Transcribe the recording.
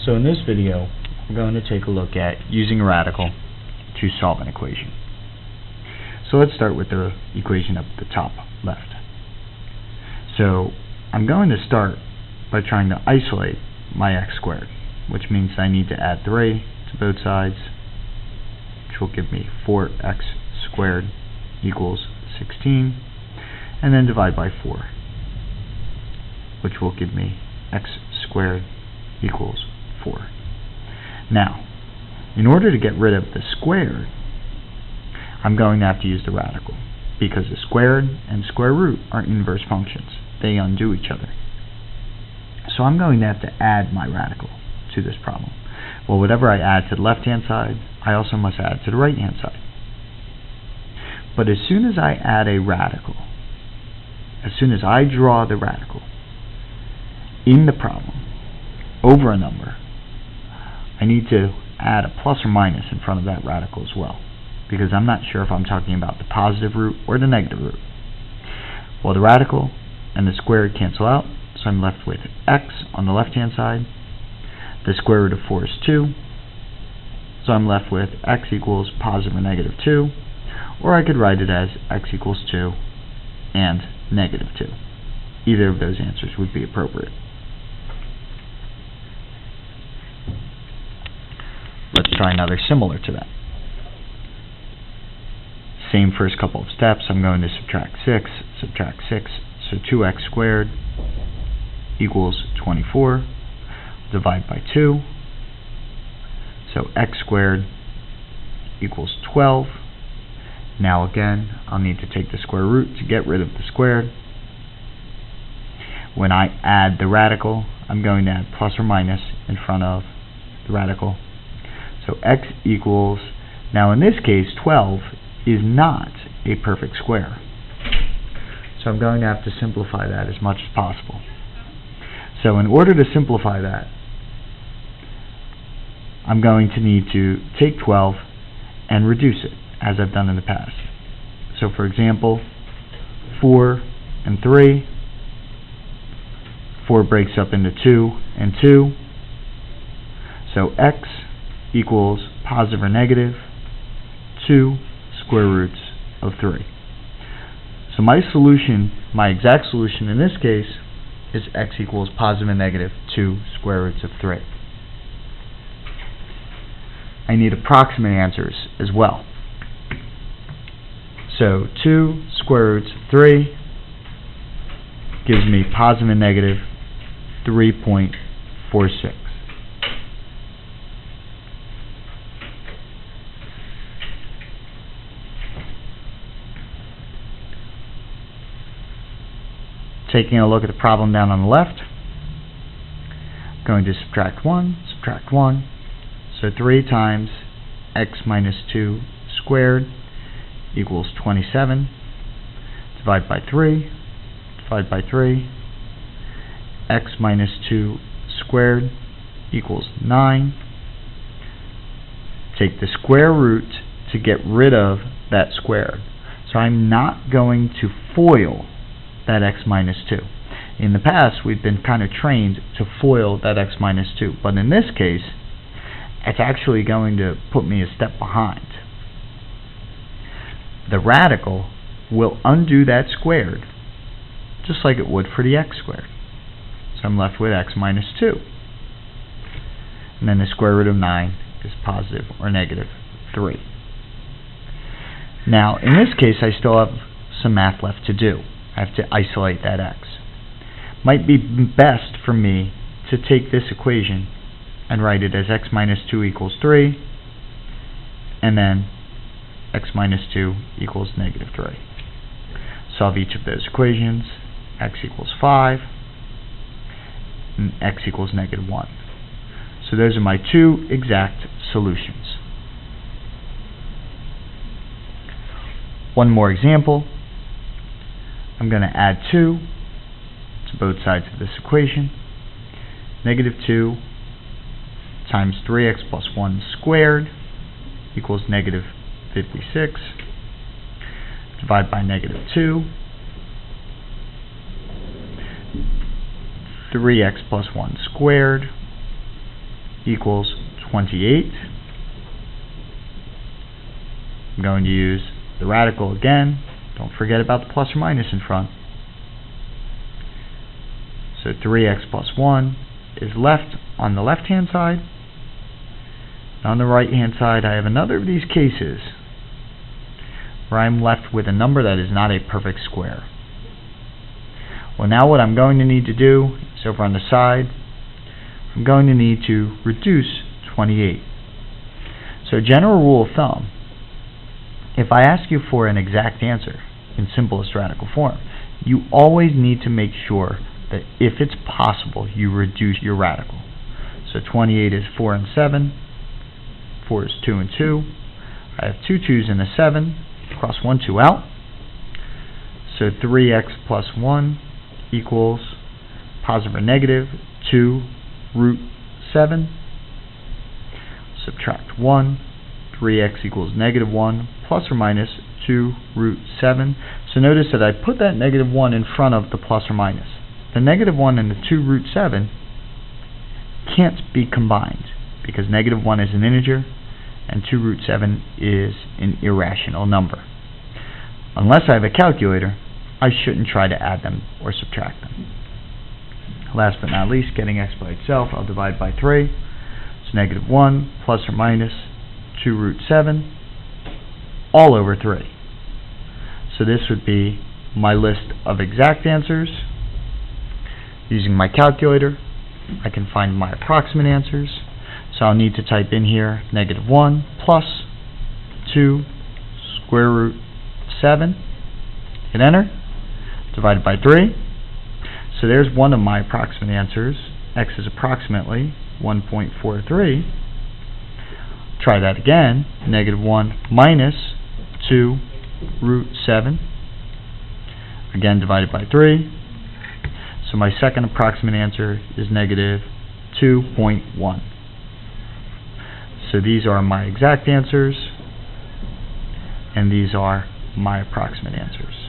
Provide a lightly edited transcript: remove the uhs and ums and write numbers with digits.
So in this video, we're going to take a look at using a radical to solve an equation. So let's start with the equation up at the top left. So I'm going to start by trying to isolate my x squared, which means I need to add 3 to both sides, which will give me 4x squared equals 16, and then divide by 4, which will give me x squared equals 4. Now, in order to get rid of the squared, I'm going to have to use the radical, because the squared and square root are inverse functions. They undo each other. So I'm going to have to add my radical to this problem. Well, whatever I add to the left-hand side, I also must add to the right-hand side. But as soon as I add a radical, as soon as I draw the radical in the problem over a number, I need to add a plus or minus in front of that radical as well, because I'm not sure if I'm talking about the positive root or the negative root. Well, the radical and the squared cancel out, so I'm left with x on the left-hand side. The square root of 4 is 2, so I'm left with x equals positive or negative 2, or I could write it as x equals 2 and negative 2. Either of those answers would be appropriate. Let's try another similar to that. Same first couple of steps. I'm going to subtract 6, so 2x squared equals 24. Divide by 2. So x squared equals 12. Now again, I'll need to take the square root to get rid of the squared. When I add the radical, I'm going to add plus or minus in front of the radical. So x equals, now in this case 12 is not a perfect square, so I'm going to have to simplify that as much as possible. So in order to simplify that, I'm going to need to take 12 and reduce it, as I've done in the past. So for example, 4 and 3, 4 breaks up into 2 and 2, so x equals positive or negative 2 square roots of 3. So my solution, my exact solution in this case, is x equals positive and negative 2 square roots of 3. I need approximate answers as well. So 2 square roots of 3 gives me positive and negative 3.46. Taking a look at the problem down on the left, I'm going to subtract 1, so 3 times x minus 2 squared equals 27. Divide by 3, x minus 2 squared equals 9. Take the square root to get rid of that squared. So I'm not going to FOIL that x minus 2. In the past, we've been kind of trained to FOIL that x minus 2, but in this case, it's actually going to put me a step behind. The radical will undo that squared, just like it would for the x squared. So I'm left with x minus 2. And then the square root of 9 is positive or negative 3. Now, in this case, I still have some math left to do. I have to isolate that x. Might be best for me to take this equation and write it as x minus 2 equals 3, and then x minus 2 equals negative 3. Solve each of those equations. X equals 5, and x equals negative 1. So those are my two exact solutions. One more example. I'm going to add 2 to both sides of this equation. Negative 2 times 3x plus 1 squared equals negative 56. Divide by negative 2. 3x plus 1 squared equals 28. I'm going to use the radical again. Don't forget about the plus or minus in front. So 3x plus 1 is left on the left-hand side. On the right-hand side, I have another of these cases where I'm left with a number that is not a perfect square. Well, now what I'm going to need to do is over on the side, I'm going to need to reduce 28. So general rule of thumb, if I ask you for an exact answer in simplest radical form, you always need to make sure that if it's possible, you reduce your radical. So 28 is 4 and 7, 4 is 2 and 2. I have two 2's and a 7, cross 1, 2 out. So 3x plus 1 equals positive or negative 2 root 7. Subtract 1. 3x equals negative 1 plus or minus 2 root 7. So notice that I put that negative 1 in front of the plus or minus. The negative 1 and the 2 root 7 can't be combined because negative 1 is an integer and 2 root 7 is an irrational number. Unless I have a calculator, I shouldn't try to add them or subtract them. Last but not least, getting x by itself, I'll divide by 3. It's negative 1 plus or minus 2 root 7 all over 3. So this would be my list of exact answers. Using my calculator, I can find my approximate answers. So I'll need to type in here negative 1 plus 2 square root 7. Hit enter. Divided by 3. So there's one of my approximate answers. X is approximately 1.43. Try that again. Negative 1 minus 2 root 7. Again divided by 3. So my second approximate answer is negative 2.1. So these are my exact answers, and these are my approximate answers.